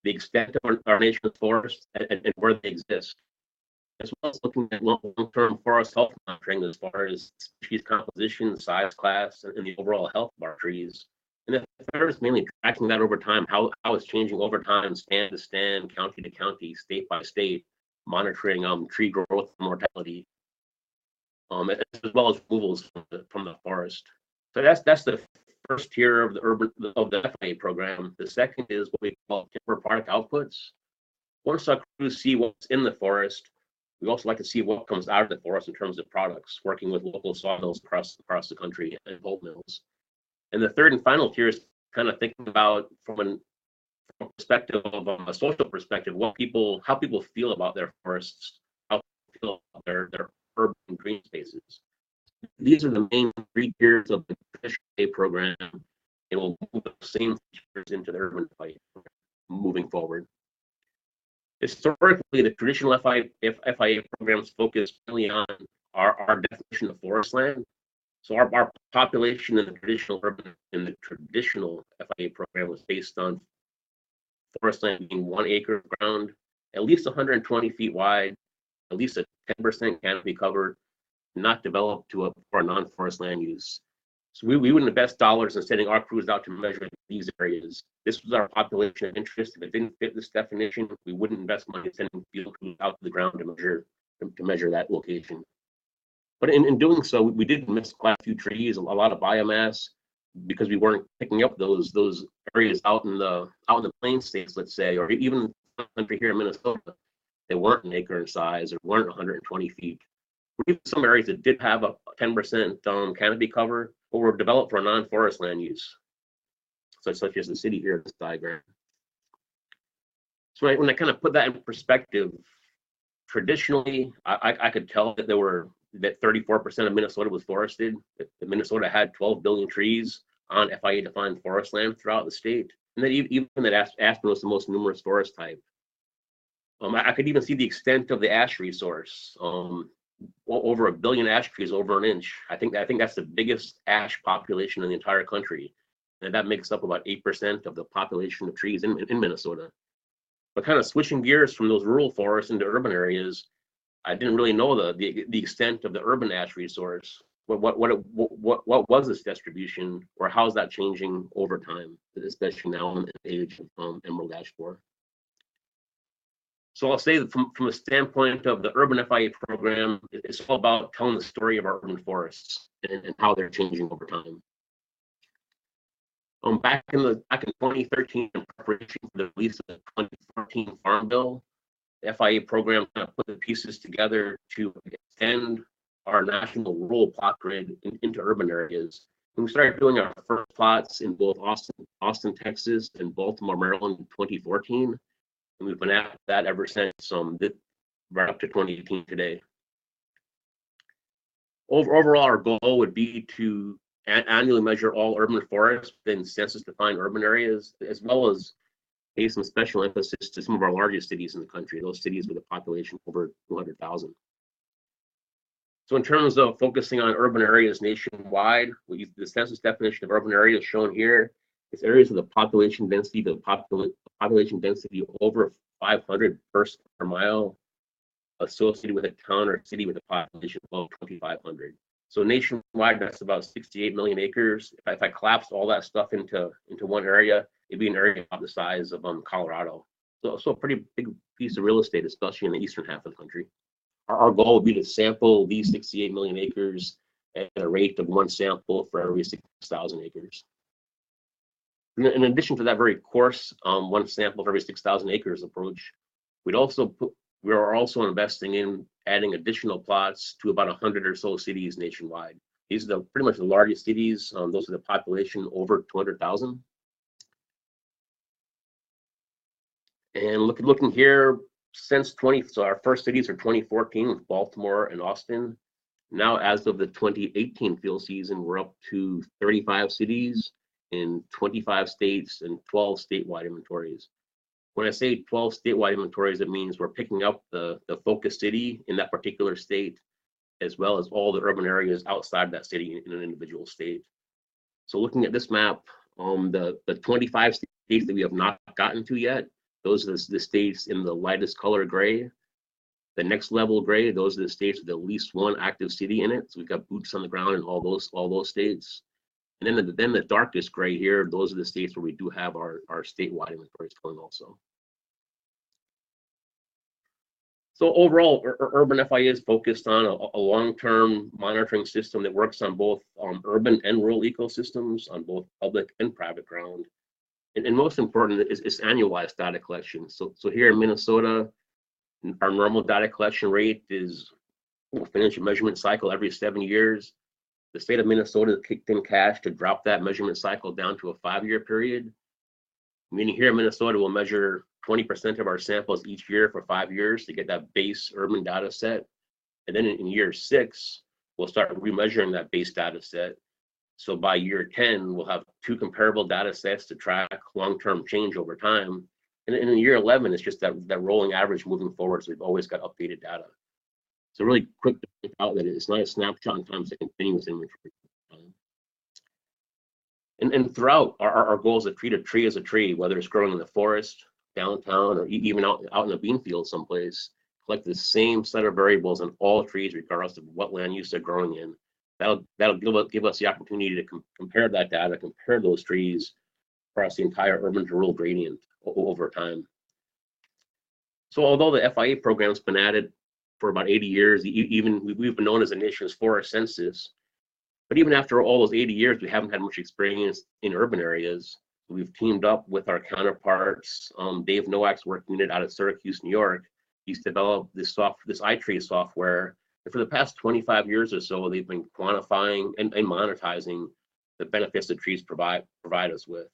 the extent of our nation's forests and where they exist, as well as looking at long-term forest health monitoring as far as species composition, size, class, and the overall health of our trees. And the third is mainly tracking that over time, how it's changing over time, stand to stand, county to county, state by state, monitoring tree growth and mortality, as well as removals from the forest. So that's the first tier of the FIA program. The second is what we call timber product outputs. Once our crews see what's in the forest, we also like to see what comes out of the forest in terms of products, working with local sawmills across the country and pulp mills. And the third and final tier is kind of thinking about from a perspective of a social perspective, how people feel about their forests, how they feel about their urban green spaces. These are the main three tiers of the FIA program, and we'll move the same features into the Urban FIA program moving forward. Historically, the traditional FIA programs focus mainly on our definition of forest land. So our population in the traditional FIA program was based on forest land being 1 acre of ground, at least 120 feet wide, at least a 10% canopy covered, not developed for a non-forest land use. So we would invest dollars in sending our crews out to measure these areas. This was our population of interest. If it didn't fit this definition, we wouldn't invest money sending field crews out to the ground to measure that location. But in doing so, we did miss quite a few trees, a lot of biomass, because we weren't picking up those areas out in the plain states, let's say, or even country here in Minnesota, they weren't an acre in size or weren't 120 feet. Even some areas that did have a 10% canopy cover, but were developed for non-forest land use, such as the city here in this diagram. So when I kind of put that in perspective, traditionally, I could tell that 34% of Minnesota was forested, that Minnesota had 12 billion trees on FIA-defined forest land throughout the state, and that even that aspen was the most numerous forest type. I could even see the extent of the ash resource. Over 1 billion ash trees over an inch. I think that's the biggest ash population in the entire country, and that makes up about 8% of the population of trees in Minnesota. But kind of switching gears from those rural forests into urban areas, I didn't really know the extent of the urban ash resource. What was this distribution, or how's that changing over time, especially now in the age of emerald ash borer? So I'll say that from a standpoint of the Urban FIA program, it's all about telling the story of our urban forests and how they're changing over time. Back in 2013, in preparation for the release of the 2014 Farm Bill, the FIA program kind of put the pieces together to extend our national rural plot grid into urban areas. And we started doing our first plots in both Austin, Texas, and Baltimore, Maryland in 2014. And we've been at that ever since, right up to 2018 today. Overall, our goal would be to annually measure all urban forests within census-defined urban areas, as well as pay some special emphasis to some of our largest cities in the country, those cities with a population over 200,000. So in terms of focusing on urban areas nationwide, the census definition of urban areas shown here. It's areas of the population density, population density over 500 per square mile associated with a town or city with a population above 2,500. So nationwide, that's about 68 million acres. If I collapsed all that stuff into one area, it'd be an area about the size of Colorado. So a pretty big piece of real estate, especially in the eastern half of the country. Our goal would be to sample these 68 million acres at a rate of 1 sample for every 6,000 acres. In addition to that very coarse 1 sample for every 6,000 acres approach, we are also investing in adding additional plots to about 100 or so cities nationwide. These are pretty much the largest cities. Those are the population over 200,000. And looking here, so our first cities are 2014 with Baltimore and Austin. Now, as of the 2018 field season, we're up to 35 cities in 25 states and 12 statewide inventories. When I say 12 statewide inventories, it means we're picking up the focus city in that particular state, as well as all the urban areas outside that city in an individual state. So looking at this map, the 25 states that we have not gotten to yet, Those are the states in the lightest color gray. The next level gray, those are the states with at least one active city in it. So we've got boots on the ground in all those states. And then the darkest gray here, those are the states where we do have our statewide inventories going also. So overall, Urban FIA is focused on a long-term monitoring system that works on both urban and rural ecosystems, on both public and private ground. And most important is annualized data collection. So here in Minnesota, our normal data collection rate is finish a measurement cycle every 7 years. The state of Minnesota kicked in cash to drop that measurement cycle down to a 5-year period. Meaning here in Minnesota, we'll measure 20% of our samples each year for 5 years to get that base urban data set. And then in year 6, we'll start remeasuring that base data set. So by year 10, we'll have 2 comparable data sets to track long-term change over time. And in year 11, it's just that rolling average moving forward. So we've always got updated data. So really quick to point out that it's not a snapshot in time, it's a continuous inventory. And throughout, our goal is to treat a tree as a tree, whether it's growing in the forest, downtown, or even out in a bean field someplace. Collect the same set of variables on all trees, regardless of what land use they're growing in. That'll give us the opportunity to compare that data, compare those trees across the entire urban to rural gradient over time. So although the FIA program's been added for about 80 years, even we've been known as the nation's forest census. But even after all those 80 years, we haven't had much experience in urban areas. We've teamed up with our counterparts. Dave Nowak's work unit out of Syracuse, New York. He's developed this iTree software. And for the past 25 years or so, they've been quantifying and monetizing the benefits that trees provide us with.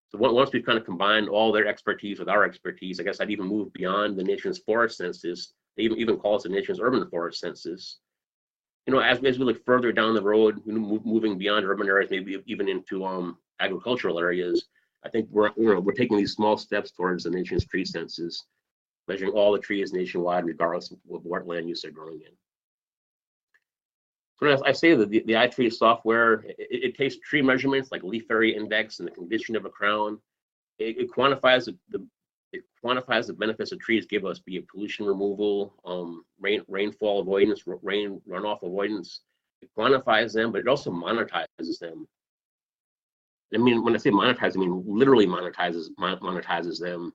So once we've kind of combined all their expertise with our expertise, I guess I'd even move beyond the nation's forest census. They even call us the nation's urban forest census. You know, as we look further down the road, moving beyond urban areas, maybe even into agricultural areas, I think we're taking these small steps towards the nation's tree census, measuring all the trees nationwide, regardless of what land use they're growing in. So as I say, the iTree software, it takes tree measurements like leaf area index and the condition of a crown. It quantifies the benefits that trees give us, be it pollution removal, rainfall avoidance, rain runoff avoidance. It quantifies them, but it also monetizes them. I mean, when I say monetize, I mean literally monetizes them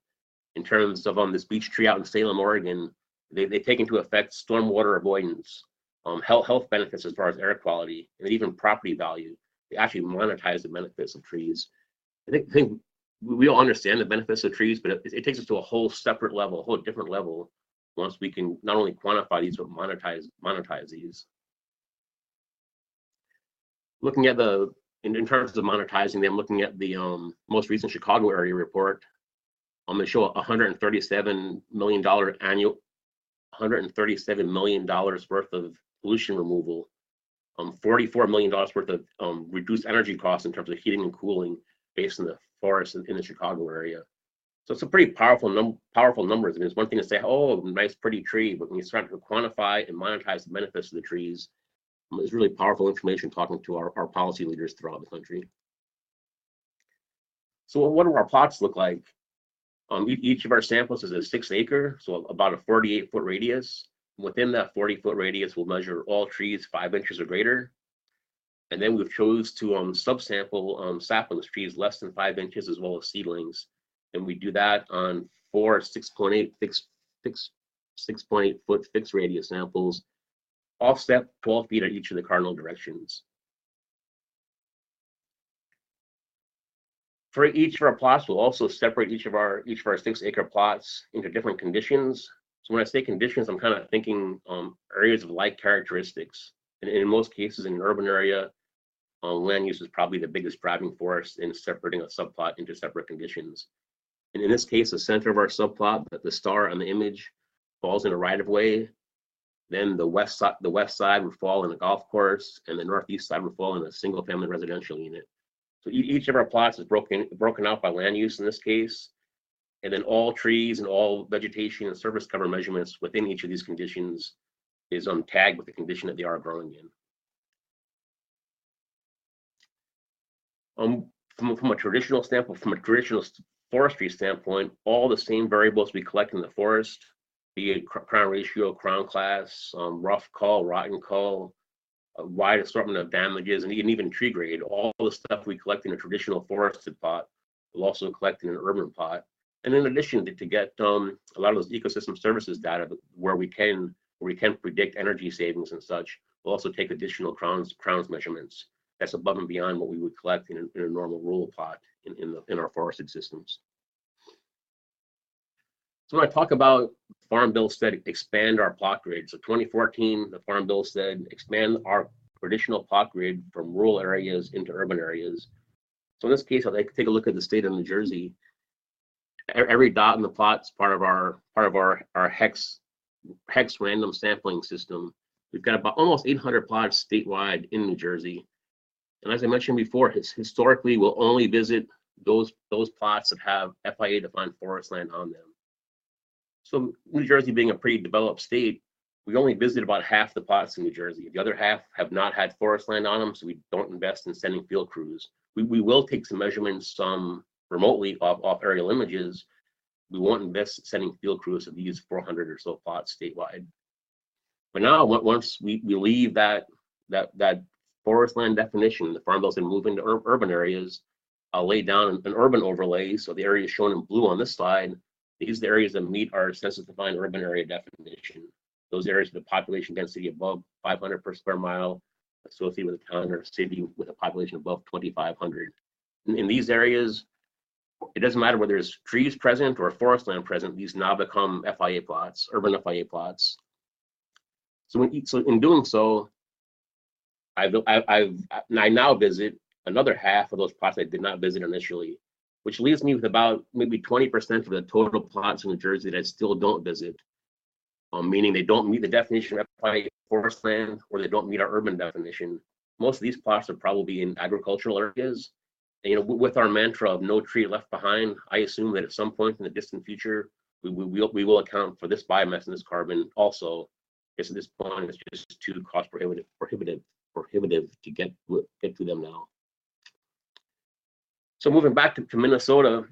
in terms of this beech tree out in Salem, Oregon. They take into effect stormwater avoidance, health benefits as far as air quality, and even property value. They actually monetize the benefits of trees. I think we all understand the benefits of trees, but it takes us to a whole separate level, a whole different level, once we can not only quantify these, but monetize these. Looking at in terms of monetizing them, looking at the most recent Chicago area report, I'm going to show $137 million worth of pollution removal, $44 million worth of reduced energy costs in terms of heating and cooling based on the forests in the Chicago area. So it's a pretty powerful numbers. I mean, it's one thing to say, oh, nice, pretty tree, but when you start to quantify and monetize the benefits of the trees, it's really powerful information talking to our policy leaders throughout the country. So what do our plots look like? Each of our samples is a 6 acre, so about a 48-foot radius. Within that 40-foot radius, we'll measure all trees 5 inches or greater. And then we've chose to subsample saplings, trees less than 5 inches, as well as seedlings. And we do that on 4 6.8 foot fixed radius samples, offset 12 feet at each of the cardinal directions. For each of our plots, we'll also separate each of our 6 acre plots into different conditions. So when I say conditions, I'm kind of thinking areas of like characteristics. And in most cases, in an urban area, land use is probably the biggest driving force in separating a subplot into separate conditions. And in this case, the center of our subplot, the star on the image, falls in a right-of-way. Then the west side would fall in a golf course, and the northeast side would fall in a single-family residential unit. So each of our plots is broken out by land use in this case, and then all trees and all vegetation and surface cover measurements within each of these conditions is tagged with the condition that they are growing in. from a traditional standpoint, from a traditional forestry standpoint, all the same variables we collect in the forest, be it crown ratio, crown class, rough cull, rotten cull, a wide assortment of damages, and even tree grade, all the stuff we collect in a traditional forested plot, we'll also collect in an urban plot. And in addition, to get a lot of those ecosystem services data where we can predict energy savings and such, we'll also take additional crowns measurements. That's above and beyond what we would collect in a normal rural plot in our forested systems. So when I talk about Farm Bill said expand our plot grid, so 2014, the Farm Bill said expand our traditional plot grid from rural areas into urban areas. So in this case, I'd like to take a look at the state of New Jersey. Every dot in the plot is part of our hex random sampling system. We've got about almost 800 plots statewide in New Jersey. And as I mentioned before, historically, we'll only visit those plots that have FIA defined forest land on them. So New Jersey being a pretty developed state, we only visit about half the plots in New Jersey. The other half have not had forest land on them, so we don't invest in sending field crews. We will take some measurements remotely off aerial images. We won't invest in sending field crews to these 400 or so plots statewide. But now, once we leave that forest land definition, the Farm Bill's going to move into urban areas. I'll lay down an urban overlay. So the areas shown in blue on this slide, these are the areas that meet our census-defined urban area definition. Those areas with a population density above 500 per square mile, associated with a town or city with a population above 2,500. In these areas, it doesn't matter whether there's trees present or forest land present, these now become FIA plots, urban FIA plots. So in doing so, I now visit another half of those plots I did not visit initially, which leaves me with about maybe 20% of the total plots in New Jersey that I still don't visit, meaning they don't meet the definition of FIA forest land, or they don't meet our urban definition. Most of these plots are probably in agricultural areas. And, with our mantra of no tree left behind, I assume that at some point in the distant future, we will account for this biomass and this carbon also. Because at this point, it's just too cost prohibitive to get to them now. So moving back to Minnesota,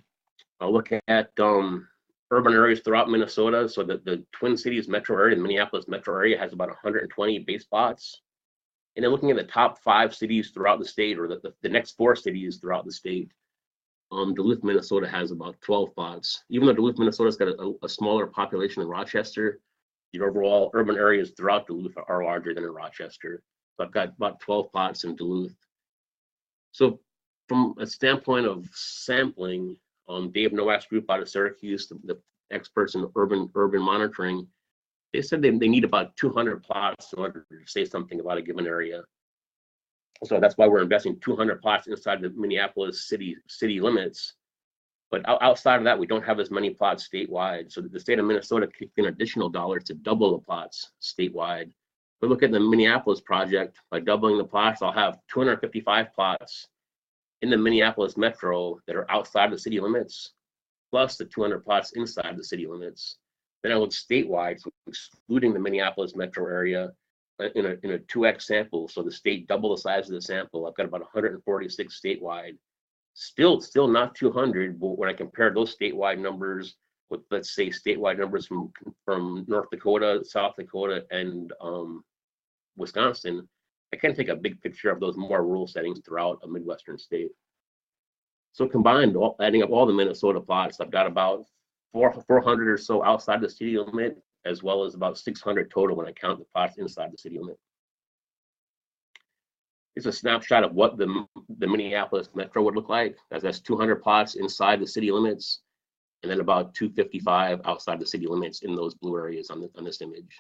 I'll look at urban areas throughout Minnesota. So the Twin Cities metro area, the Minneapolis metro area, has about 120 base plots. And then looking at the top 5 cities throughout the state, or the next 4 cities throughout the state, Duluth, Minnesota has about 12 plots. Even though Duluth, Minnesota's got a smaller population than Rochester, the overall urban areas throughout Duluth are larger than in Rochester. So I've got about 12 plots in Duluth. So from a standpoint of sampling, Dave Nowak's group out of Syracuse, the experts in urban monitoring, they said they need about 200 plots in order to say something about a given area. So that's why we're investing 200 plots inside the Minneapolis city limits. But outside of that, we don't have as many plots statewide. So the state of Minnesota kicked in additional dollars to double the plots statewide. If we look at the Minneapolis project, by doubling the plots, I'll have 255 plots in the Minneapolis metro that are outside the city limits, plus the 200 plots inside the city limits. Then I look statewide, so excluding the Minneapolis metro area in a 2x sample. So the state double the size of the sample. I've got about 146 statewide. Still not 200, but when I compare those statewide numbers with, let's say, statewide numbers from North Dakota, South Dakota, and Wisconsin, I can take a big picture of those more rural settings throughout a Midwestern state. So combined, adding up all the Minnesota plots, I've got about 400 or so outside the city limit, as well as about 600 total when I count the plots inside the city limit. It's a snapshot of what the Minneapolis metro would look like, as that's 200 plots inside the city limits, and then about 255 outside the city limits in those blue areas on this image.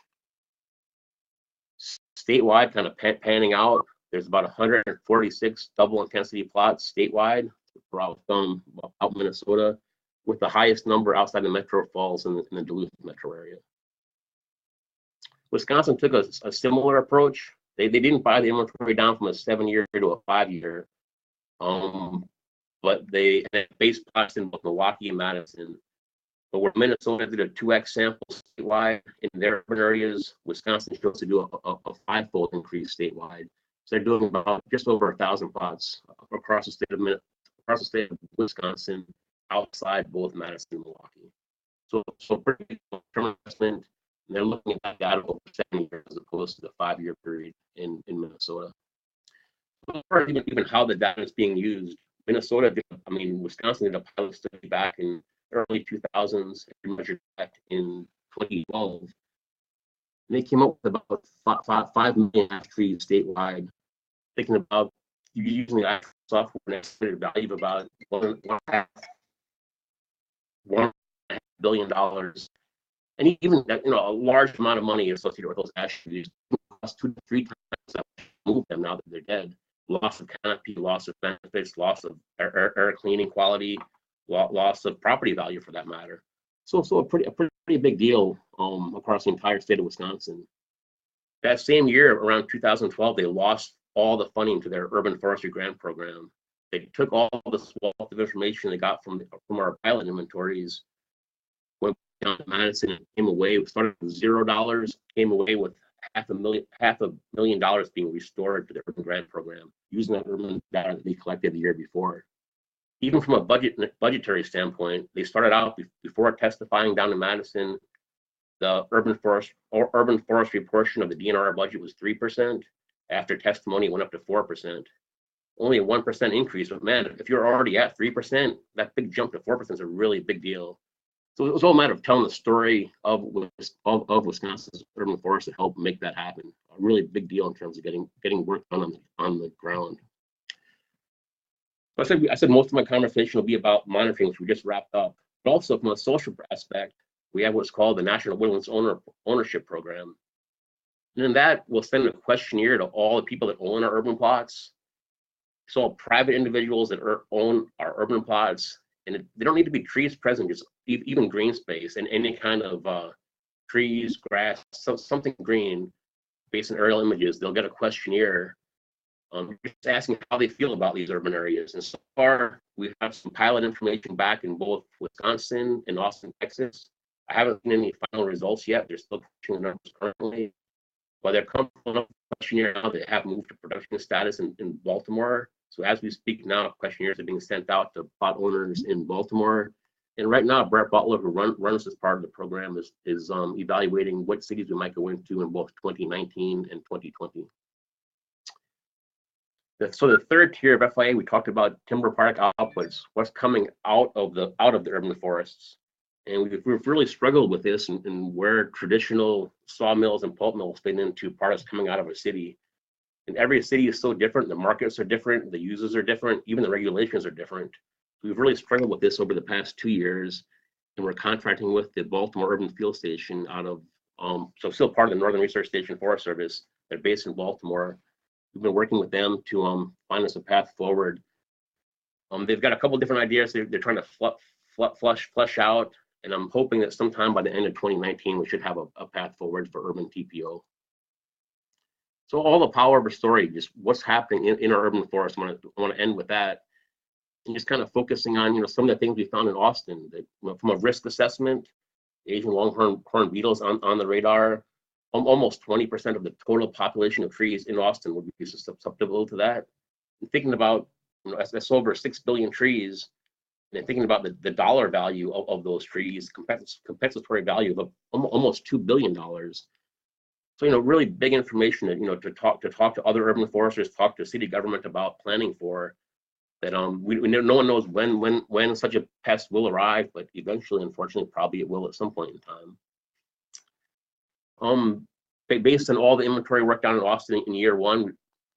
Statewide, kind of panning out, there's about 146 double intensity plots statewide throughout out Minnesota, with the highest number outside the metro falls in the Duluth metro area. Wisconsin took a similar approach. They didn't buy the inventory down from a 7-year to a 5-year, but they based plots in both Milwaukee and Madison. But where Minnesota did a 2x sample statewide in their urban areas, Wisconsin chose to do a 5-fold increase statewide. So they're doing about just over 1,000 plots across the across the state of Wisconsin, outside both Madison and Milwaukee. So pretty big long-term investment. And they're looking at that data over 7 years as opposed to the 5-year period in Minnesota. Even how the data is being used, Wisconsin did a pilot study back in early 2000s and measured that in 2012. And they came up with about 5 million ash trees statewide, thinking about using the software and estimated value of about $1.5 billion. And even a large amount of money associated with those ash trees cost 2 to 3 times that to move them now that they're dead. Loss of canopy, loss of benefits, loss of air cleaning quality, loss of property value for that matter. So a pretty big deal across the entire state of Wisconsin. That same year, around 2012, they lost all the funding to their urban forestry grant program. They took all the wealth of information they got from our pilot inventories, went down to Madison, and came away. Started with $0, came away with $500,000 being restored to the urban grant program using that urban data that they collected the year before. Even from a budgetary standpoint, they started out before testifying down in Madison. The urban forestry portion of the DNR budget was 3%. After testimony, it went up to 4%. Only a 1% increase, but man, if you're already at 3%, that big jump to 4% is a really big deal. So it was all a matter of telling the story of Wisconsin's urban forest to help make that happen. A really big deal in terms of getting work done on the ground. So I said most of my conversation will be about monitoring, which we just wrapped up. But also from a social aspect, we have what's called the National Woodlands Ownership Program. And in that, we'll send a questionnaire to all the people that own our urban plots. So private individuals that own our urban plots, and they don't need to be trees present, just even green space and any kind of trees, grass, something green based on aerial images. They'll get a questionnaire just asking how they feel about these urban areas. And so far, we have some pilot information back in both Wisconsin and Austin, Texas. I haven't seen any final results yet. They're still pushing the numbers currently. But they're comfortable enough questionnaire now that have moved to production status in Baltimore. So as we speak now, questionnaires are being sent out to plot owners in Baltimore. And right now, Brett Butler, who runs this part of the program, is evaluating what cities we might go into in both 2019 and 2020. So the third tier of FIA, we talked about timber product outputs, what's coming out of the urban forests. And we've really struggled with this and where traditional sawmills and pulp mills fit into products coming out of a city. And every city is so different. The markets are different. The users are different. Even the regulations are different. We've really struggled with this over the past 2 years. And we're contracting with the Baltimore Urban Field Station out of, so still part of the Northern Research Station Forest Service. They're based in Baltimore. We've been working with them to find us a path forward. They've got a couple different ideas they're trying to flesh out. And I'm hoping that sometime by the end of 2019, we should have a path forward for urban TPO. So all the power of a story, just what's happening in our urban forest. I want to end with that, and just kind of focusing on some of the things we found in Austin. That from a risk assessment, Asian longhorn beetles on the radar. Almost 20% of the total population of trees in Austin would be susceptible to that. And thinking about that's over 6 billion trees. And thinking about the dollar value of those trees, compensatory value of almost $2 billion. So really big information that to talk to other urban foresters, talk to city government about planning for. That no one knows when such a pest will arrive, but eventually, unfortunately, probably it will at some point in time. Based on all the inventory work done in Austin in year one,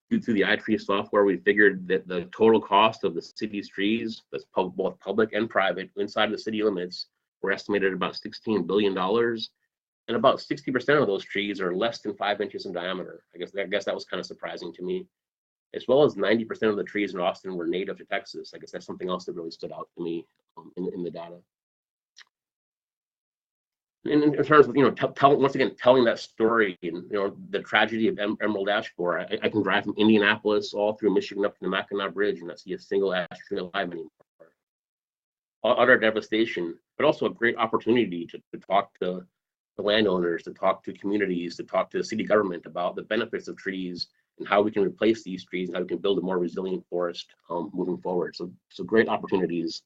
due to the iTree software, we figured that the total cost of the city's trees, that's both public and private, inside the city limits, were estimated at about $16 billion. And about 60% of those trees are less than 5 inches in diameter. I guess that was kind of surprising to me. As well as 90% of the trees in Austin were native to Texas. I guess that's something else that really stood out to me in the data. In terms of once again telling that story and the tragedy of Emerald ash borer, I can drive from Indianapolis all through Michigan up to the Mackinac Bridge and not see a single ash tree alive anymore. Utter devastation, but also a great opportunity to talk to the landowners, to talk to communities, to talk to the city government about the benefits of trees and how we can replace these trees and how we can build a more resilient forest moving forward. So great opportunities.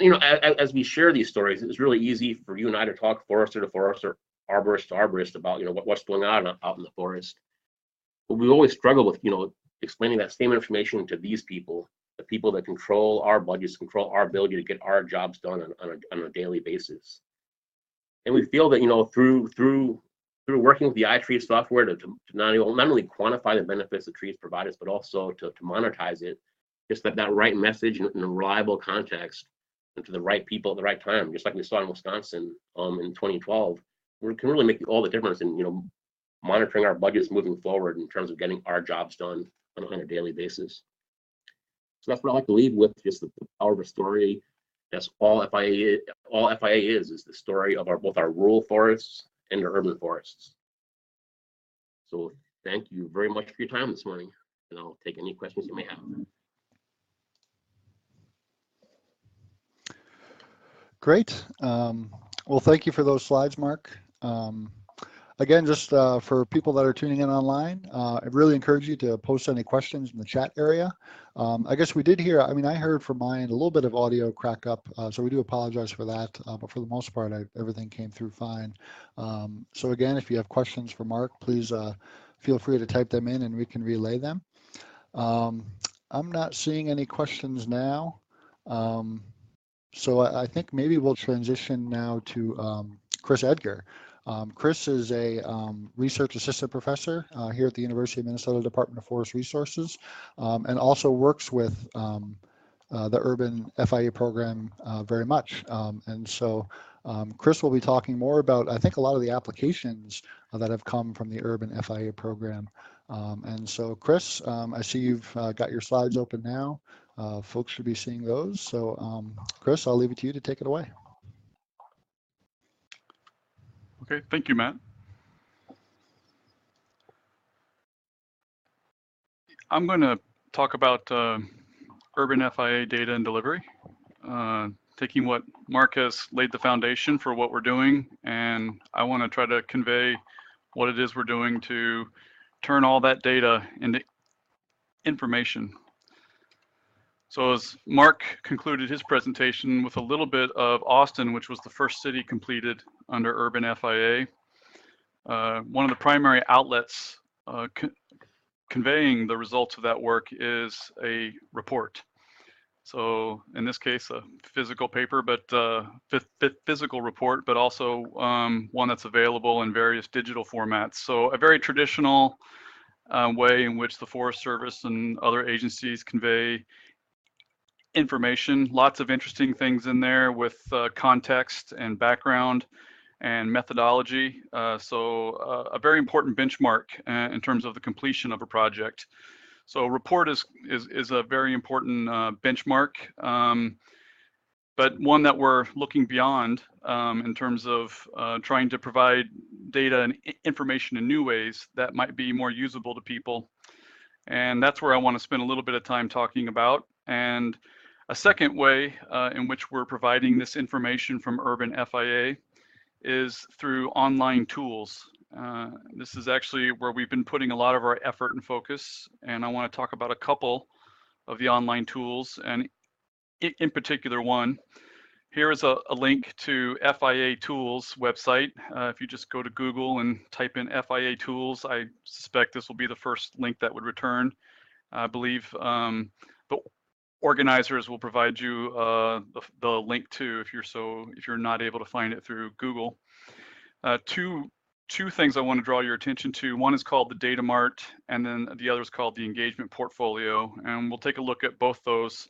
As we share these stories, it's really easy for you and I to talk forester to forester, arborist to arborist about what's going on out in the forest. But we always struggle with explaining that same information to these people, the people that control our budgets, control our ability to get our jobs done on a daily basis. And we feel that through working with the iTree software to not only quantify the benefits the trees provide us, but also to monetize it, just that right message in a reliable context and to the right people at the right time, just like we saw in Wisconsin in 2012, we can really make all the difference in monitoring our budgets moving forward in terms of getting our jobs done on a daily basis. So that's what I like to leave with, just the power of a story. That's all FIA is the story of both our rural forests and our urban forests. So thank you very much for your time this morning, and I'll take any questions you may have. Great. Well, thank you for those slides, Mark. Again, just for people that are tuning in online, I really encourage you to post any questions in the chat area. I guess we did hear, I heard from mine a little bit of audio crack up, so we do apologize for that, but for the most part, everything came through fine. So again, if you have questions for Mark, please feel free to type them in and we can relay them. I'm not seeing any questions now. So I think maybe we'll transition now to Chris Edgar. Chris is a research assistant professor here at the University of Minnesota Department of Forest Resources, and also works with the Urban FIA program very much. And so Chris will be talking more about, I think, a lot of the applications that have come from the Urban FIA program. And so Chris, I see you've got your slides open now. Folks should be seeing those. So Chris, I'll leave it to you to take it away. Okay, thank you, Matt. I'm going to talk about Urban FIA data and delivery, taking what Mark has laid the foundation for what we're doing, and I want to try to convey what it is we're doing to turn all that data into information. So as Mark concluded his presentation with a little bit of Austin, which was the first city completed under Urban FIA, one of the primary outlets conveying the results of that work is a report. So in this case, a physical paper, but physical report, but also one that's available in various digital formats. So a very traditional way in which the Forest Service and other agencies convey information, lots of interesting things in there with context and background and methodology. So a very important benchmark in terms of the completion of a project. So report is a very important benchmark, but one that we're looking beyond in terms of trying to provide data and information in new ways that might be more usable to people. And that's where I want to spend a little bit of time talking about. And a second way in which we're providing this information from Urban FIA is through online tools. This is actually where we've been putting a lot of our effort and focus, and I want to talk about a couple of the online tools, and in particular one. Here is a link to FIA Tools website. If you just go to Google and type in FIA Tools, I suspect this will be the first link that would return. I believe the organizers will provide you the link to if you're not able to find it through Google. Two things I want to draw your attention to. One is called the Data Mart, and then the other is called the Engagement Portfolio. And we'll take a look at both those.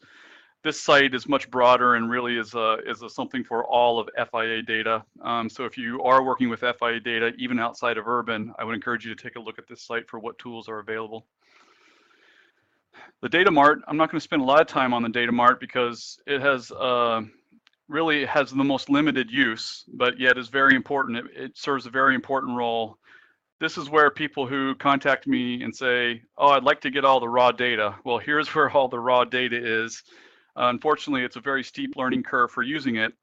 This site is much broader and really is something for all of FIA data. So if you are working with FIA data, even outside of Urban, I would encourage you to take a look at this site for what tools are available. The Data Mart, I'm not going to spend a lot of time on the Data Mart because it has really has the most limited use, but yet is very important. It serves a very important role. This is where people who contact me and say, oh, I'd like to get all the raw data. Well, here's where all the raw data is. Unfortunately, it's a very steep learning curve for using it,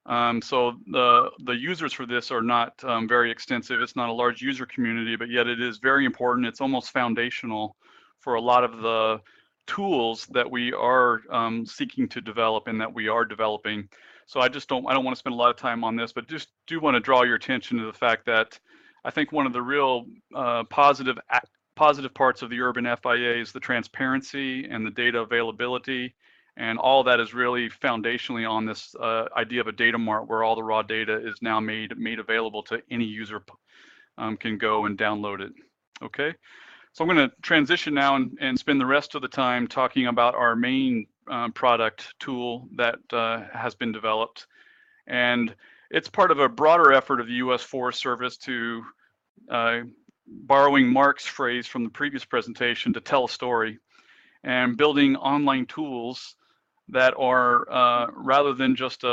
So the users for this are not very extensive. It's not a large user community, but yet it is very important. It's almost foundational for a lot of the tools that we are seeking to develop and that we are developing. So I don't want to spend a lot of time on this, but just do want to draw your attention to the fact that I think one of the real positive parts of the Urban FIA is the transparency and the data availability. And all that is really foundationally on this idea of a data mart where all the raw data is now made available to any user can go and download it. Okay, so I'm going to transition now and spend the rest of the time talking about our main product tool that has been developed. And it's part of a broader effort of the U.S. Forest Service to, borrowing Mark's phrase from the previous presentation, to tell a story, and building online tools that are, rather than just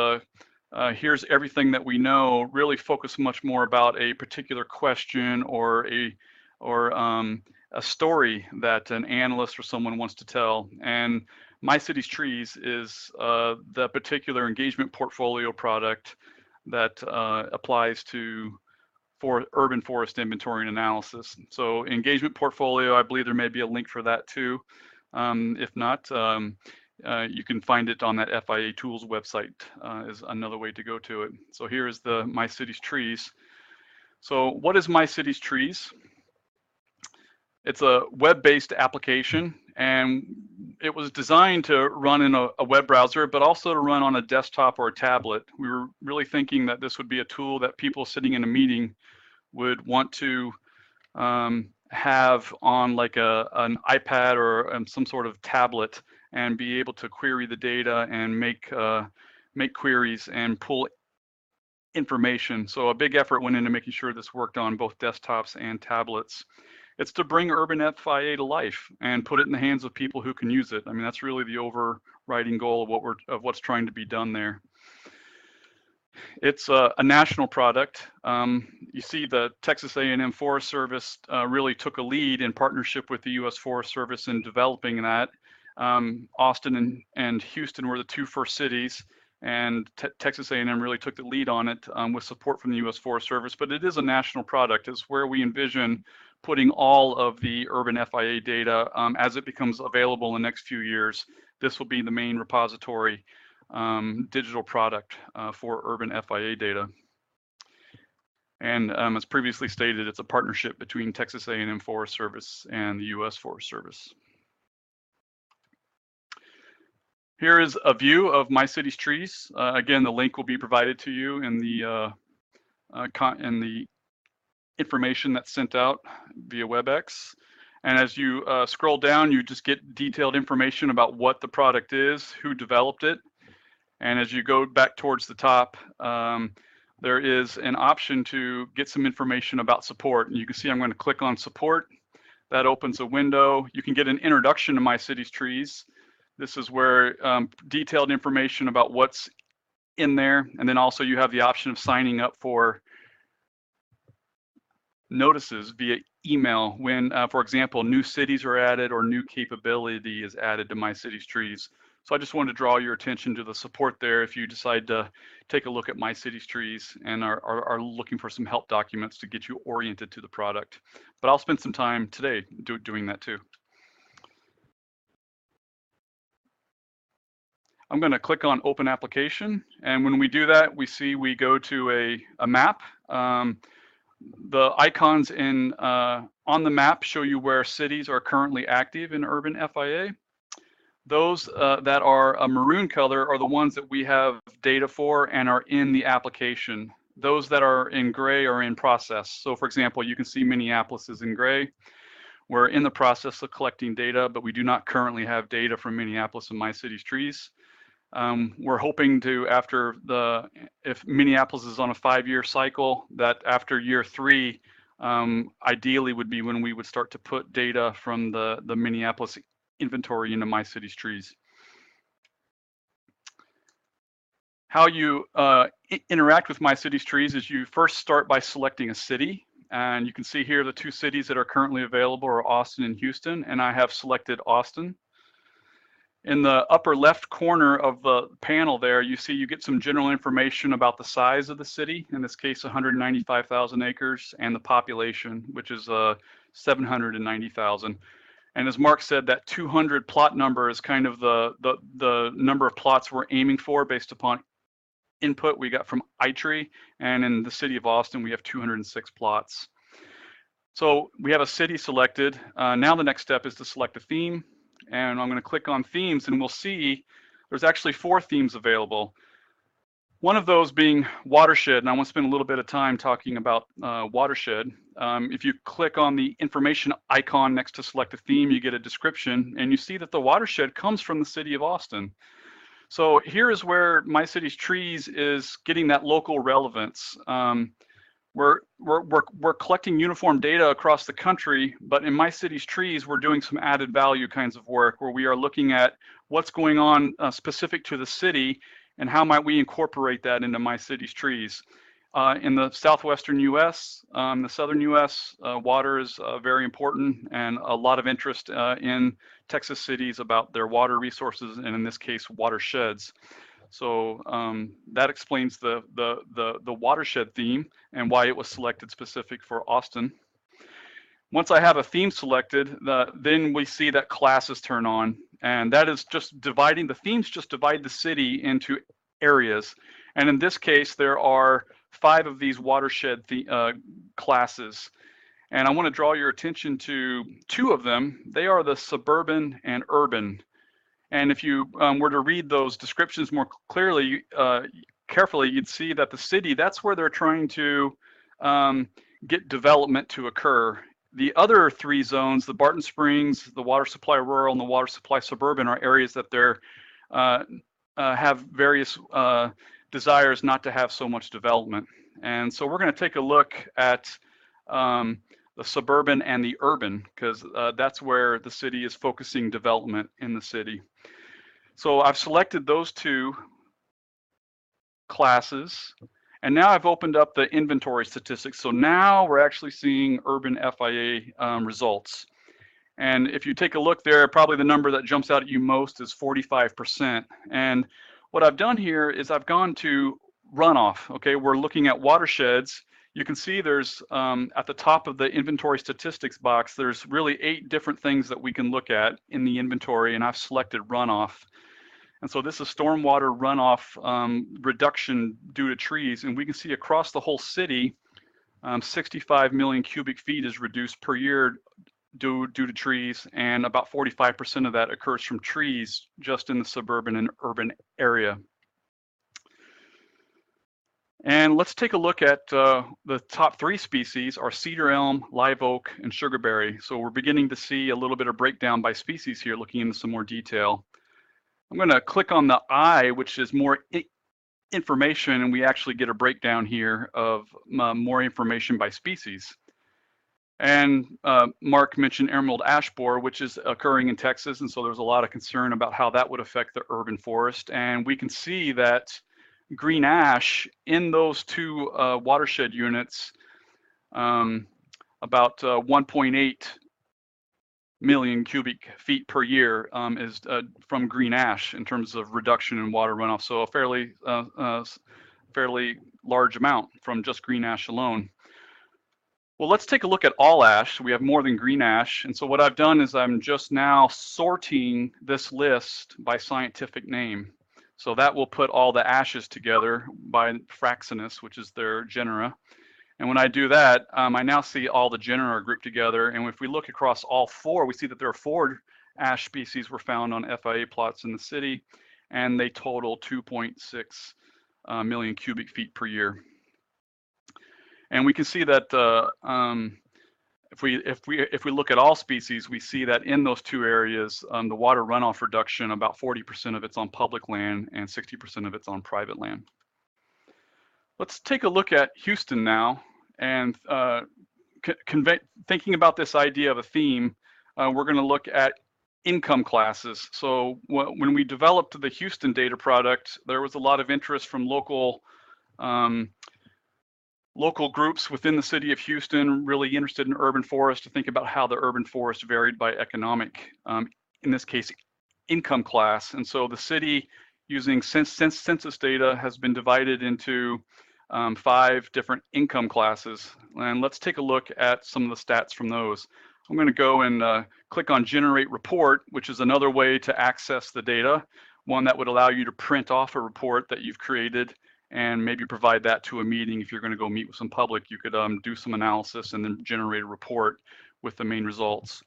here's everything that we know, really focus much more about a particular question or a story that an analyst or someone wants to tell. And My City's Trees is the particular engagement portfolio product that applies for urban forest inventory and analysis. So engagement portfolio, I believe there may be a link for that too. If not, you can find it on that FIA tools website is another way to go to it. So here is the My City's Trees. So what is My City's Trees? It's a web-based application, and it was designed to run in a web browser, but also to run on a desktop or a tablet. We were really thinking that this would be a tool that people sitting in a meeting would want to have on like an iPad or some sort of tablet and be able to query the data and make queries and pull information. So a big effort went into making sure this worked on both desktops and tablets. It's to bring Urban FIA to life and put it in the hands of people who can use it. I mean, that's really the overriding goal of what's trying to be done there. It's a national product. You see the Texas A&M Forest Service really took a lead in partnership with the U.S. Forest Service in developing that. Austin and Houston were the two first cities, and Texas A&M really took the lead on it with support from the U.S. Forest Service. But it is a national product. It's where we envision putting all of the Urban FIA data as it becomes available in the next few years. This will be the main repository digital product for Urban FIA data. And as previously stated, it's a partnership between Texas A&M Forest Service and the U.S. Forest Service. Here is a view of My City's Trees. Again, the link will be provided to you in the information that's sent out via WebEx. And as you scroll down, you just get detailed information about what the product is, who developed it. And as you go back towards the top, there is an option to get some information about support. And you can see I'm going to click on support. That opens a window. You can get an introduction to My City's Trees. This is where detailed information about what's in there. And then also you have the option of signing up for notices via email when, for example, new cities are added or new capability is added to My City's Trees. So I just wanted to draw your attention to the support there if you decide to take a look at My City's Trees and are looking for some help documents to get you oriented to the product. But I'll spend some time today doing that too. I'm going to click on Open Application, and when we do that, we go to a map. The icons on the map show you where cities are currently active in Urban FIA. Those that are a maroon color are the ones that we have data for and are in the application. Those that are in gray are in process. So for example, you can see Minneapolis is in gray. We're in the process of collecting data, but we do not currently have data from Minneapolis and My City's Trees. We're hoping to, if Minneapolis is on a 5-year cycle, that after year 3, ideally would be when we would start to put data from the Minneapolis inventory into My City's Trees. How you interact with My City's Trees is you first start by selecting a city. And you can see here the 2 cities that are currently available are Austin and Houston, and I have selected Austin. In the upper left corner of the panel there, you see you get some general information about the size of the city, in this case 195,000 acres, and the population, which is 790,000. And as Mark said, that 200 plot number is kind of the number of plots we're aiming for based upon input we got from iTree. And in the city of Austin, we have 206 plots. So we have a city selected. Now the next step is to select a theme. And I'm going to click on themes, and we'll see there's actually 4 themes available. One of those being watershed, and I want to spend a little bit of time talking about watershed. If you click on the information icon next to select a theme, you get a description, and you see that the watershed comes from the city of Austin. So here is where My City's Trees is getting that local relevance. We're collecting uniform data across the country, but in My City's Trees, we're doing some added value kinds of work where we are looking at what's going on specific to the city and how might we incorporate that into My City's Trees. In the southwestern U.S., the southern U.S., water is very important, and a lot of interest in Texas cities about their water resources, and in this case, watersheds. So that explains the watershed theme and why it was selected specific for Austin. Once I have a theme selected, then we see that classes turn on, and that is just dividing, the themes just divide the city into areas. And in this case, there are 5 of these watershed classes. And I want to draw your attention to 2 of them. They are the suburban and urban. And if you were to read those descriptions more clearly, carefully, you'd see that the city, that's where they're trying to get development to occur. The other 3 zones, the Barton Springs, the water supply rural, and the water supply suburban, are areas that they're have various desires not to have so much development. And so we're going to take a look at the suburban and the urban, because that's where the city is focusing development in the city. So I've selected those 2 classes, and now I've opened up the inventory statistics. So now we're actually seeing Urban FIA results. And if you take a look there, probably the number that jumps out at you most is 45%. And what I've done here is I've gone to runoff. Okay, we're looking at watersheds. You can see there's at the top of the inventory statistics box, there's really 8 different things that we can look at in the inventory, and I've selected runoff. And so this is stormwater runoff reduction due to trees, and we can see across the whole city, 65 million cubic feet is reduced per year due to trees, and about 45% of that occurs from trees just in the suburban and urban area. And let's take a look at the top 3 species are cedar elm, live oak, and sugarberry. So we're beginning to see a little bit of breakdown by species here, looking into some more detail. I'm going to click on the I, which is more information, and we actually get a breakdown here of more information by species. And Mark mentioned emerald ash borer, which is occurring in Texas, and so there's a lot of concern about how that would affect the urban forest. And we can see that green ash in those 2 watershed units, about 1.8 million cubic feet per year is from green ash in terms of reduction in water runoff. So a fairly large amount from just green ash alone. Well, let's take a look at all ash. We have more than green ash. And so what I've done is I'm just now sorting this list by scientific name. So that will put all the ashes together by Fraxinus, which is their genera. And when I do that, I now see all the genera grouped together. And if we look across all 4, we see that there are 4 ash species were found on FIA plots in the city, and they total 2.6 million cubic feet per year. And we can see that if we look at all species, we see that in those 2 areas, the water runoff reduction, about 40% of it's on public land and 60% of it's on private land. Let's take a look at Houston now, and thinking about this idea of a theme, we're going to look at income classes. So when we developed the Houston data product, there was a lot of interest from local groups within the city of Houston, really interested in urban forest, to think about how the urban forest varied by economic, in this case, income class. And so the city, using census data, has been divided into 5 different income classes. And let's take a look at some of the stats from those. I'm going to go and click on Generate Report, which is another way to access the data, one that would allow you to print off a report that you've created and maybe provide that to a meeting. If you're going to go meet with some public, you could do some analysis and then generate a report with the main results.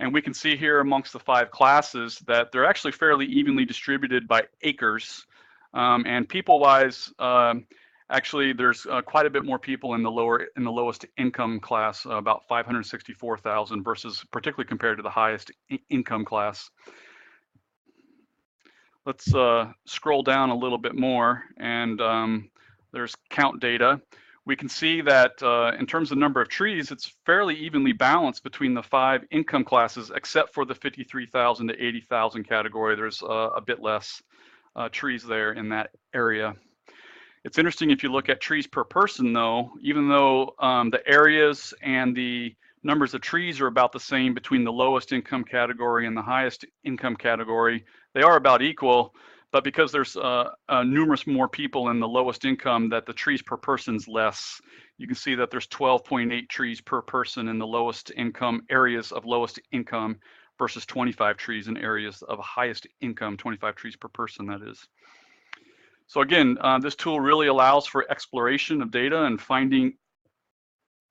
And we can see here amongst the 5 classes that they're actually fairly evenly distributed by acres. And people-wise, actually, there's quite a bit more people in the lowest income class, about 564,000 versus particularly compared to the highest income class. Let's scroll down a little bit more, and there's count data. We can see that in terms of number of trees, it's fairly evenly balanced between the 5 income classes, except for the 53,000 to 80,000 category. There's a bit less trees there in that area. It's interesting if you look at trees per person, though, even though the areas and the numbers of trees are about the same between the lowest income category and the highest income category, they are about equal, but because there's numerous more people in the lowest income, that the trees per person's less. You can see that there's 12.8 trees per person in the lowest income areas of lowest income versus 25 trees in areas of highest income, 25 trees per person, that is. So again, this tool really allows for exploration of data and finding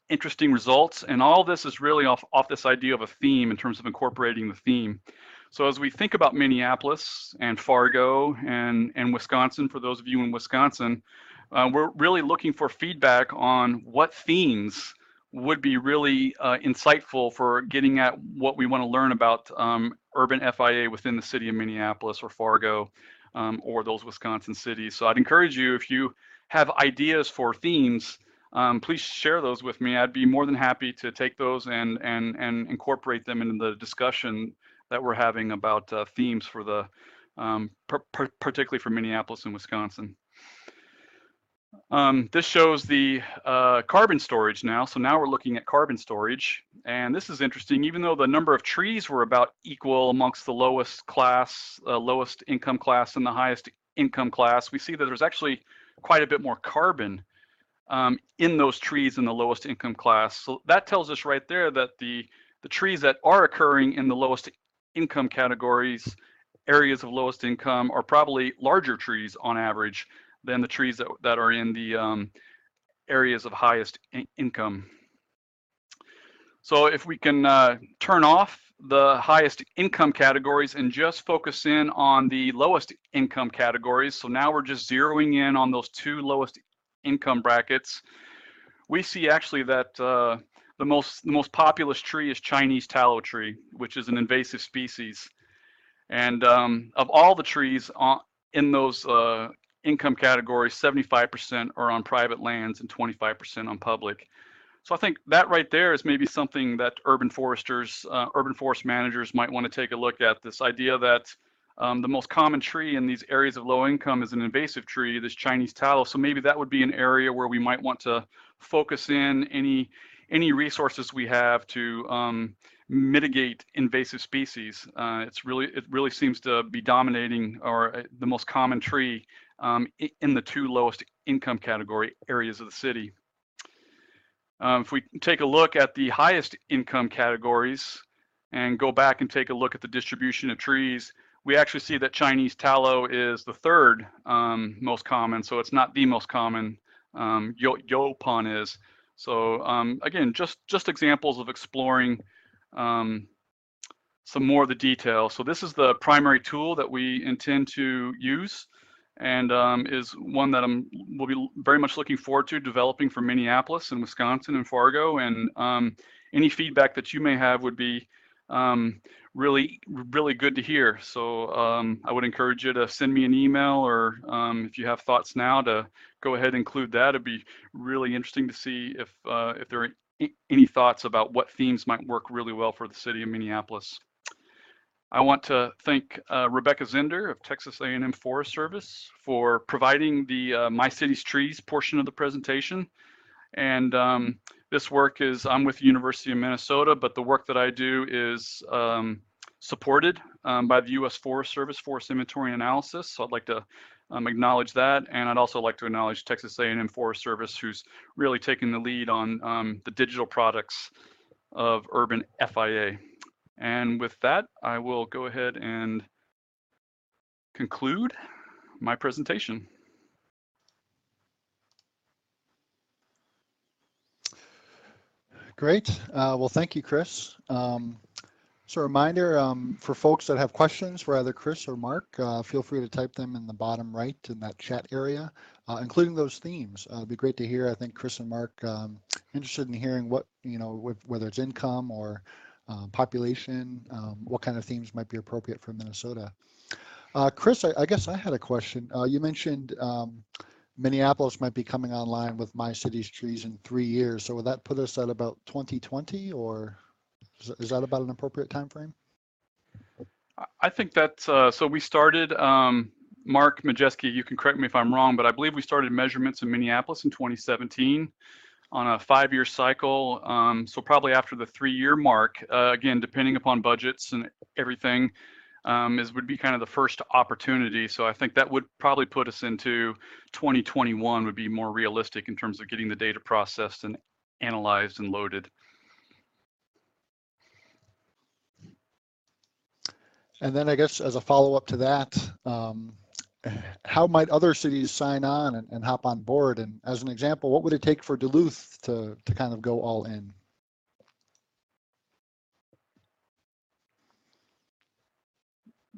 interesting results, and all this is really off this idea of a theme in terms of incorporating the theme. So as we think about Minneapolis and Fargo and Wisconsin, for those of you in Wisconsin, we're really looking for feedback on what themes would be really insightful for getting at what we want to learn about urban FIA within the city of Minneapolis or Fargo or those Wisconsin cities. So I'd encourage you, if you have ideas for themes, please share those with me. I'd be more than happy to take those and incorporate them into the discussion that we're having about themes for the particularly for Minneapolis and Wisconsin. This shows the carbon storage now. So now we're looking at carbon storage, and this is interesting. Even though the number of trees were about equal amongst the lowest class, lowest income class and the highest income class, we see that there's actually quite a bit more carbon in those trees in the lowest income class. So that tells us right there that the trees that are occurring in the lowest income categories, areas of lowest income, are probably larger trees on average than the trees that are in the areas of highest income. So if we can turn off the highest income categories and just focus in on the lowest income categories, so now we're just zeroing in on those 2 lowest income brackets, we see actually that the most populous tree is Chinese tallow tree, which is an invasive species. And of all the trees in those income categories, 75% are on private lands and 25% on public. So I think that right there is maybe something that urban foresters, urban forest managers might want to take a look at, this idea that the most common tree in these areas of low income is an invasive tree, this Chinese tallow. So maybe that would be an area where we might want to focus in any resources we have to mitigate invasive species. It really seems to be dominating, or the most common tree in the 2 lowest income category areas of the city. If we take a look at the highest income categories and go back and take a look at the distribution of trees, we actually see that Chinese tallow is the 3rd most common. So it's not the most common. Yopon is. So again, just examples of exploring some more of the detail. So this is the primary tool that we intend to use, and is one that will be very much looking forward to developing for Minneapolis and Wisconsin and Fargo. And any feedback that you may have would be really good to hear. So I would encourage you to send me an email, or if you have thoughts now, to go ahead and include that. It'd be really interesting to see if there are any thoughts about what themes might work really well for the city of Minneapolis. I want to thank Rebecca Zender of Texas A&M Forest Service for providing the My City's Trees portion of the presentation. And this work is, I'm with the University of Minnesota, but the work that I do is supported by the U.S. Forest Service Forest Inventory and Analysis. So I'd like to acknowledge that, and I'd also like to acknowledge Texas A&M Forest Service, who's really taken the lead on the digital products of Urban FIA. And with that, I will go ahead and conclude my presentation. Great. Well, thank you, Chris. So a reminder for folks that have questions for either Chris or Mark, feel free to type them in the bottom right in that chat area, including those themes. It'd be great to hear. I think Chris and Mark interested in hearing what, whether it's income or population, what kind of themes might be appropriate for Minnesota. Chris, I guess I had a question. You mentioned Minneapolis might be coming online with My Cities Trees in 3 years. So would that put us at about 2020, or is that about an appropriate time frame? I think that's, so we started, Mark Majewsky, you can correct me if I'm wrong, but I believe we started measurements in Minneapolis in 2017 on a 5-year cycle. So probably after the 3-year mark, again, depending upon budgets and everything, would be kind of the first opportunity. So I think that would probably put us into 2021 would be more realistic in terms of getting the data processed and analyzed and loaded. And then I guess as a follow-up to that, how might other cities sign on and hop on board? And as an example, what would it take for Duluth to kind of go all in?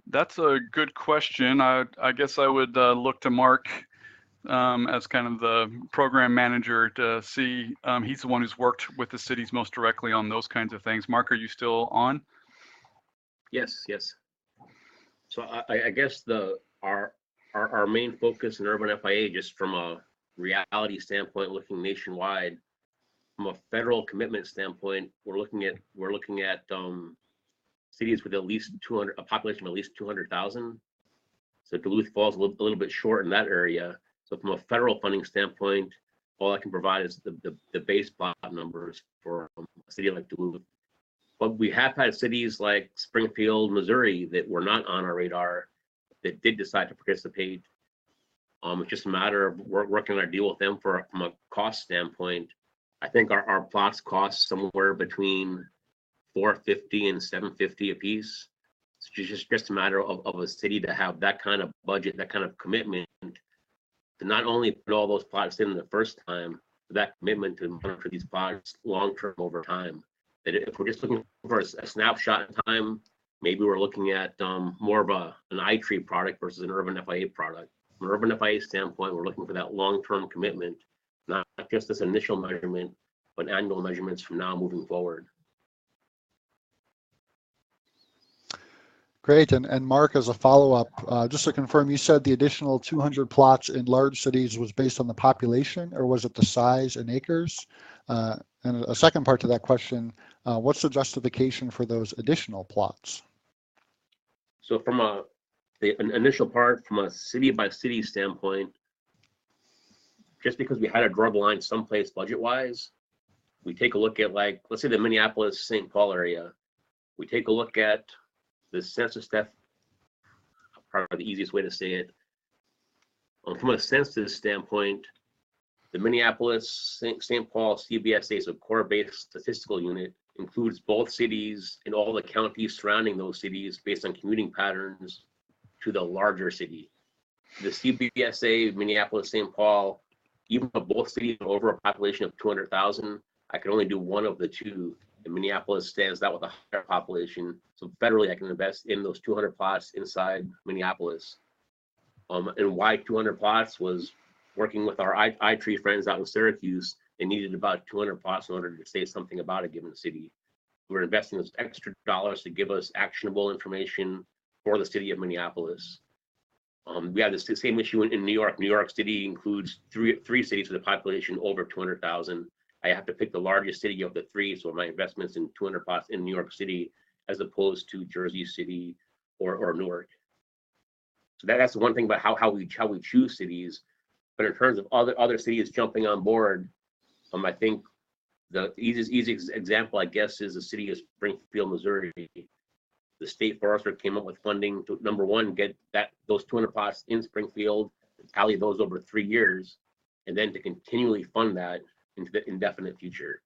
That's a good question. I guess I would look to Mark as kind of the program manager to see. He's the one who's worked with the cities most directly on those kinds of things. Mark, are you still on? Yes, yes. So I guess our main focus in Urban FIA, just from a reality standpoint, looking nationwide, from a federal commitment standpoint, we're looking at cities with at least a population of at least 200,000. So Duluth falls a little bit short in that area. So from a federal funding standpoint, all I can provide is the base plot numbers for a city like Duluth. But we have had cities like Springfield, Missouri, that were not on our radar that did decide to participate. It's just a matter of working on our deal with them from a cost standpoint. I think our plots cost somewhere between $450 and $750 a piece. It's just a matter of a city to have that kind of budget, that kind of commitment to not only put all those plots in the first time, but that commitment to monitor these plots long-term over time. That if we're just looking for a snapshot in time, maybe we're looking at more of an iTree product versus an Urban FIA product. From an Urban FIA standpoint, we're looking for that long-term commitment, not just this initial measurement, but annual measurements from now moving forward. Great. And Mark, as a follow-up, just to confirm, you said the additional 200 plots in large cities was based on the population, or was it the size in acres? And a second part to that question, what's the justification for those additional plots? So from the initial part, from a city by city standpoint, just because we had to draw the line someplace budget-wise, we take a look at, like, let's say the Minneapolis-St. Paul area. We take a look at the census theft, probably the easiest way to say it. From a census standpoint, the Minneapolis-St. Paul CBSA, so core-based statistical unit, includes both cities and all the counties surrounding those cities based on commuting patterns to the larger city. The CBSA, Minneapolis-St. Paul, even though both cities are over a population of 200,000, I can only do one of the two. And Minneapolis stands out with a higher population. So federally, I can invest in those 200 plots inside Minneapolis. And why 200 plots was working with our iTree friends out in Syracuse. They needed about 200 plots in order to say something about a given city. We're investing those extra dollars to give us actionable information for the city of Minneapolis. We have the same issue in New York. New York City includes three cities with a population over 200,000. I have to pick the largest city of the three, so my investments in 200 plots in New York City, as opposed to Jersey City or Newark. So that's the one thing about how we choose cities. But in terms of other cities jumping on board, I think the easiest example, I guess, is the city of Springfield, Missouri. The state forester came up with funding to, number one, get those 200 plots in Springfield, tally those over 3 years, and then to continually fund that into the indefinite future.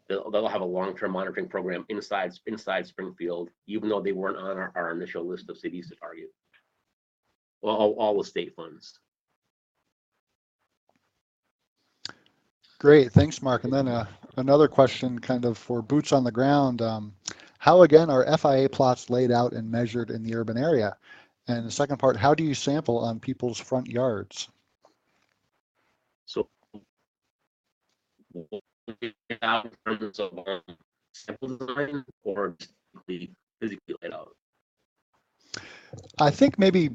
They'll have a long-term monitoring program inside Springfield, even though they weren't on our initial list of cities to target. All the state funds. Great, thanks, Mark. And then another question kind of for boots on the ground. How, again, are FIA plots laid out and measured in the urban area? And the second part, how do you sample on people's front yards? So, out in terms of sample design or physically laid out? I think maybe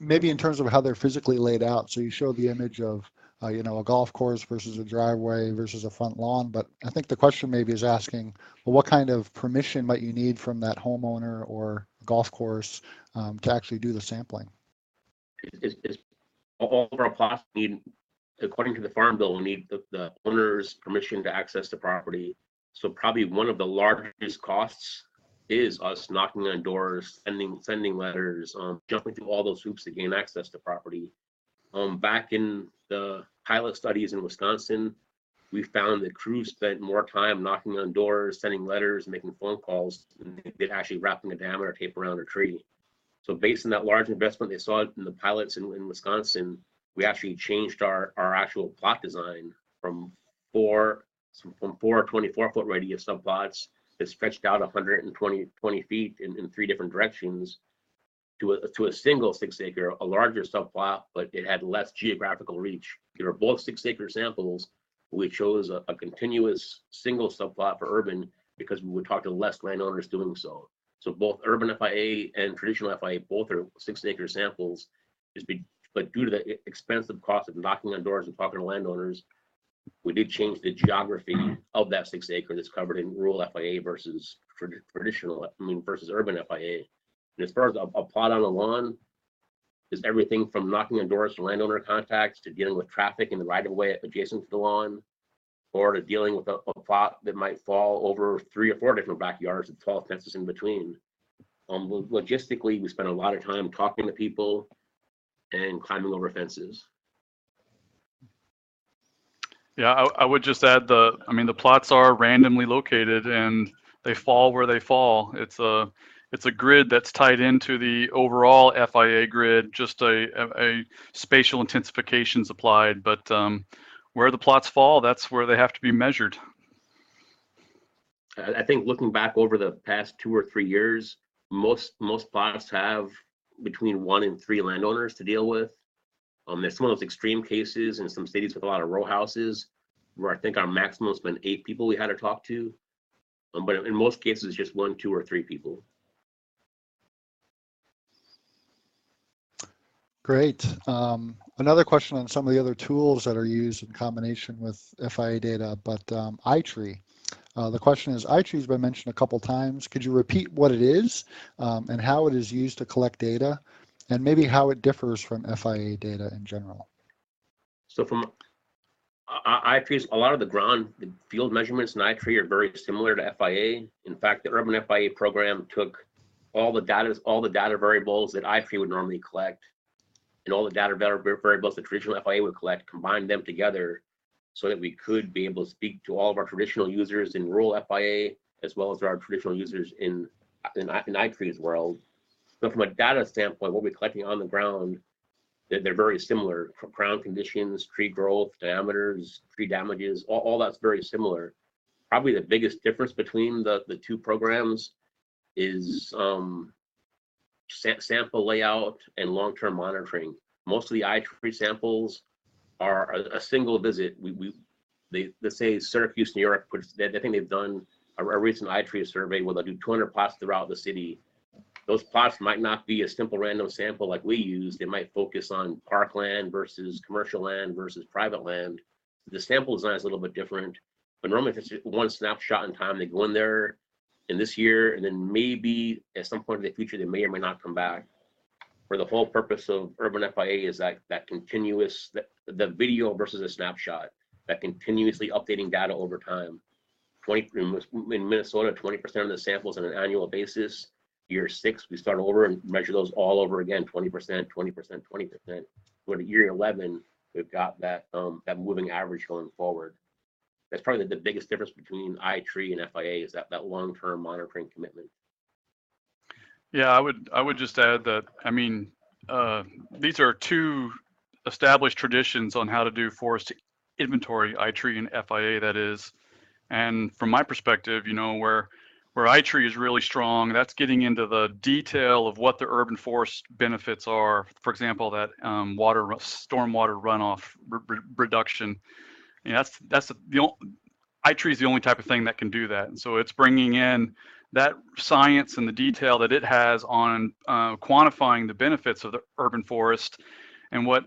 in terms of how they're physically laid out. So you show the image of you know, a golf course versus a driveway versus a front lawn. But I think the question maybe is asking, well, what kind of permission might you need from that homeowner or golf course to actually do the sampling? All of our plots need, according to the Farm Bill, we need the owner's permission to access the property. So probably one of the largest costs is us knocking on doors, sending letters, jumping through all those hoops to gain access to property. Back in the pilot studies in Wisconsin, we found that crews spent more time knocking on doors, sending letters, making phone calls than they did actually wrapping a diameter tape around a tree. So based on that large investment they saw in the pilots in Wisconsin, we actually changed our actual plot design from four 24-foot radius subplots that stretched out 120 feet in 3 different directions to a single 6-acre, a larger subplot, but it had less geographical reach. They were both 6-acre samples. We chose a continuous single subplot for urban because we would talk to less landowners doing so. So both urban FIA and traditional FIA, both are 6-acre samples. But due to the expensive cost of knocking on doors and talking to landowners, we did change the geography of that 6-acre that's covered in rural FIA versus versus urban FIA. And as far as a plot on the lawn, is everything from knocking on doors to landowner contacts to dealing with traffic in the right of way adjacent to the lawn, or to dealing with a plot that might fall over 3 or 4 different backyards with 12 fences in between. Logistically, we spend a lot of time talking to people and climbing over fences. Yeah, I would just add the plots are randomly located and they fall where they fall. It's a grid that's tied into the overall FIA grid, just a spatial intensification is applied, but where the plots fall, that's where they have to be measured. I think looking back over the past 2 or 3 years, most plots have between 1 and 3 landowners to deal with. There's some of those extreme cases in some cities with a lot of row houses where I think our maximum has been 8 people we had to talk to. But in most cases, it's just 1, 2, or 3 people. Great. Another question on some of the other tools that are used in combination with FIA data, but iTree. The question is, iTree has been mentioned a couple times. Could you repeat what it is and how it is used to collect data, and maybe how it differs from FIA data in general? So from iTree, a lot of the field measurements in iTree are very similar to FIA. In fact, the Urban FIA program took all the data variables that iTree would normally collect and all the data variables that traditional FIA would collect, combined them together so that we could be able to speak to all of our traditional users in rural FIA as well as our traditional users in iTree's world. So from a data standpoint, what we're collecting on the ground, they're very similar. Crown conditions, tree growth, diameters, tree damages, all that's very similar. Probably the biggest difference between the 2 programs is sample layout and long-term monitoring. Most of the iTree samples are a single visit. Let's say Syracuse, New York, I think they've done a recent iTree survey where they'll do 200 plots throughout the city. Those plots might not be a simple random sample like we use. They might focus on parkland versus commercial land versus private land. The sample design is a little bit different, but normally if it's just one snapshot in time, they go in there in this year, and then maybe at some point in the future, they may or may not come back. For the whole purpose of Urban FIA is that continuous, the video versus a snapshot, that continuously updating data over time. In Minnesota, 20% of the samples on an annual basis. Year 6, we start over and measure those all over again, 20%, 20%, 20%. But at year 11, we've got that that moving average going forward. That's probably the biggest difference between iTree and FIA is that long-term monitoring commitment. Yeah, I would just add that, I mean, these are two established traditions on how to do forest inventory, iTree and FIA, that is. And from my perspective, you know, where iTree is really strong, that's getting into the detail of what the urban forest benefits are. For example, that stormwater runoff reduction. And that's iTree is the only type of thing that can do that. And so it's bringing in that science and the detail that it has on quantifying the benefits of the urban forest. And what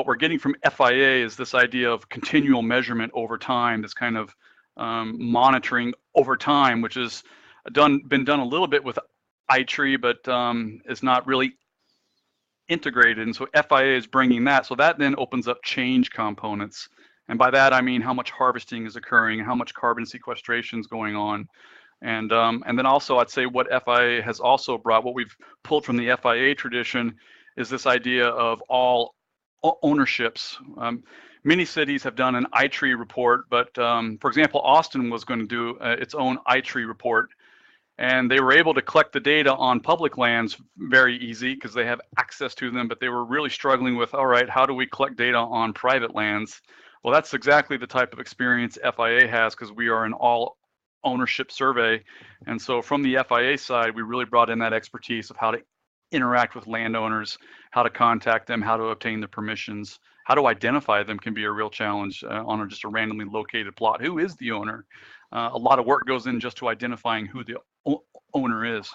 we're getting from FIA is this idea of continual measurement over time, this kind of monitoring over time, which has been done a little bit with iTree, but is not really integrated. And so FIA is bringing that. So that then opens up change components. And by that, I mean how much harvesting is occurring, how much carbon sequestration is going on. And then also I'd say what FIA has also brought, what we've pulled from the FIA tradition, is this idea of all ownerships. Many cities have done an iTree report, but for example, Austin was going to do its own iTree report. And they were able to collect the data on public lands very easy because they have access to them, but they were really struggling with, all right, how do we collect data on private lands? Well, that's exactly the type of experience FIA has because we are an all ownership survey. And so from the FIA side, we really brought in that expertise of how to interact with landowners, how to contact them, how to obtain the permissions, how to identify them can be a real challenge on just a randomly located plot. Who is the owner? A lot of work goes in just to identifying who the owner is.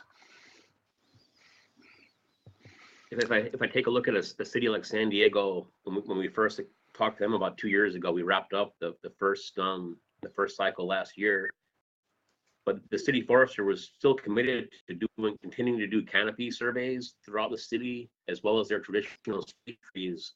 If I take a look at a city like San Diego, when we first talked to them about 2 years ago, we wrapped up the first cycle last year. But the city forester was still committed to continuing to do canopy surveys throughout the city, as well as their traditional street trees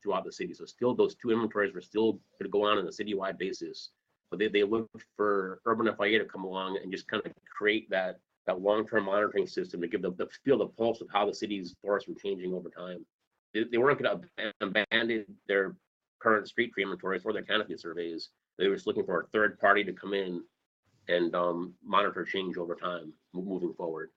throughout the city. So still, those two inventories were still going to go on a citywide basis. But they looked for Urban FIA to come along and just kind of create that long-term monitoring system to give feel the pulse of how the city's forests were changing over time. They weren't going to abandon their current street tree inventories or their canopy surveys. They were just looking for a third party to come in and monitor change over time moving forward.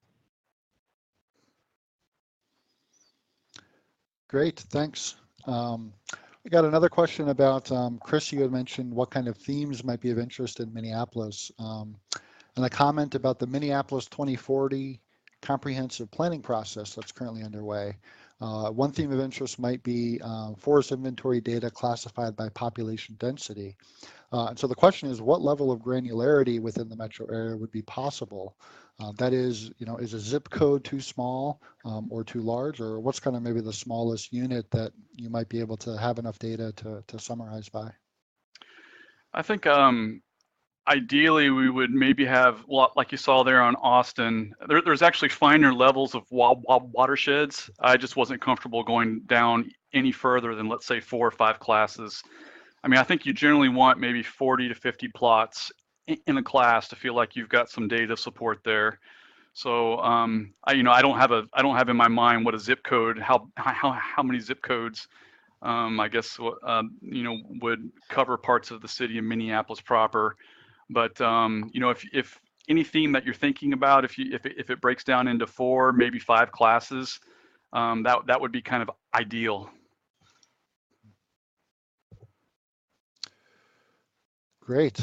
Great, thanks. We got another question about, Chris, you had mentioned what kind of themes might be of interest in Minneapolis. And a comment about the Minneapolis 2040 comprehensive planning process that's currently underway. One theme of interest might be forest inventory data classified by population density. And so the question is, what level of granularity within the metro area would be possible? That is, you know, is a zip code too small or too large, or what's kind of maybe the smallest unit that you might be able to have enough data to summarize by? I think ideally we would maybe have, like you saw there on Austin, there's actually finer levels of watersheds. I just wasn't comfortable going down any further than, let's say, 4 or 5 classes. I mean, I think you generally want maybe 40 to 50 plots in a class to feel like you've got some data support there. So I don't have in my mind what a zip code, how many zip codes I guess would cover parts of the city of Minneapolis proper. But if any theme that you're thinking about, if it breaks down into 4, maybe 5 classes, that would be kind of ideal. Great.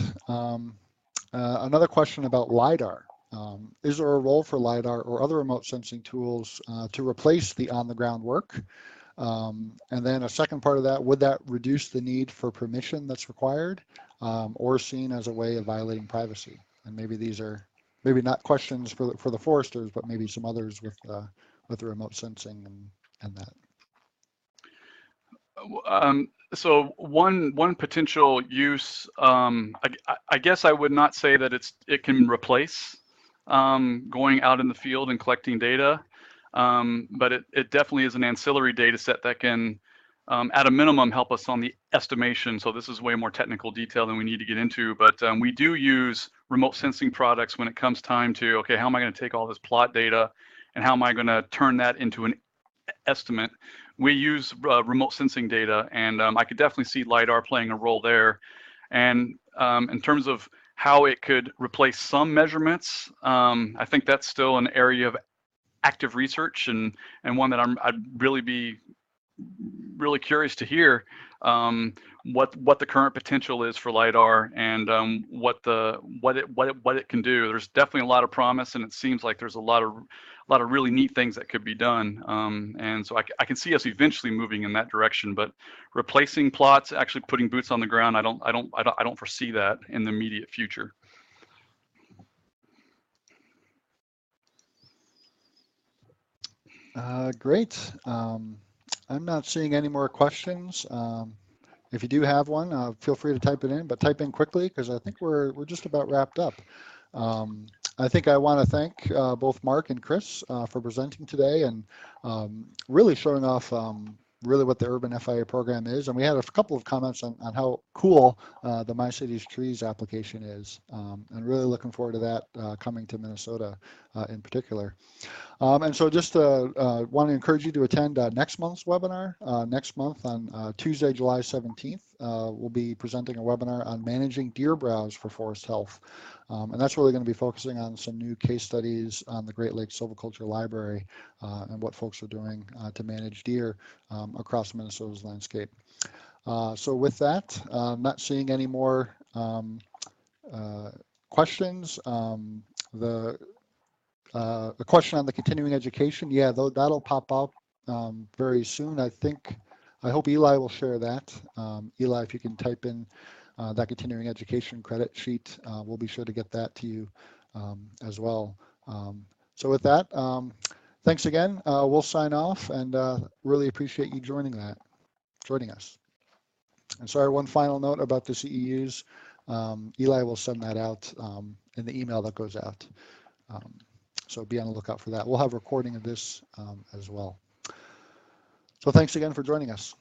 Another question about LiDAR. Is there a role for LiDAR or other remote sensing tools to replace the on-the-ground work? And then a second part of that, would that reduce the need for permission that's required or seen as a way of violating privacy? And maybe these are maybe not questions for the foresters, but maybe some others with the remote sensing and that. So one potential use, I guess I would not say that it can replace going out in the field and collecting data, but it definitely is an ancillary data set that can at a minimum, help us on the estimation. So this is way more technical detail than we need to get into, but we do use remote sensing products when it comes time to, okay, how am I going to take all this plot data and how am I going to turn that into an estimate? We use remote sensing data, and I could definitely see LiDAR playing a role there. And in terms of how it could replace some measurements, I think that's still an area of active research, and one that I'd really be really curious to hear what the current potential is for LiDAR, and what it can do. There's definitely a lot of promise, and it seems like there's a lot of really neat things that could be done. And so I can see us eventually moving in that direction. But replacing plots, actually putting boots on the ground, I don't foresee that in the immediate future. Great. I'm not seeing any more questions. If you do have one, feel free to type it in, but type in quickly because I think we're just about wrapped up. I think I want to thank both Mark and Chris for presenting today and really showing off really what the Urban FIA program is. And we had a couple of comments on how cool the My Cities Trees application is, and really looking forward to that coming to Minnesota in particular. And so just want to encourage you to attend next month's webinar. Next month on Tuesday, July 17th, we'll be presenting a webinar on managing deer browse for forest health. And that's really going to be focusing on some new case studies on the Great Lakes Silviculture Library and what folks are doing to manage deer across Minnesota's landscape. So with that, not seeing any more questions. The question on the continuing education, yeah, that'll pop up very soon. I hope Eli will share that. Eli, if you can type in that continuing education credit sheet, we'll be sure to get that to you as well. So with that, thanks again. We'll sign off and really appreciate you joining us. And sorry, one final note about the CEUs. Eli will send that out in the email that goes out. So be on the lookout for that. We'll have a recording of this as well. So thanks again for joining us.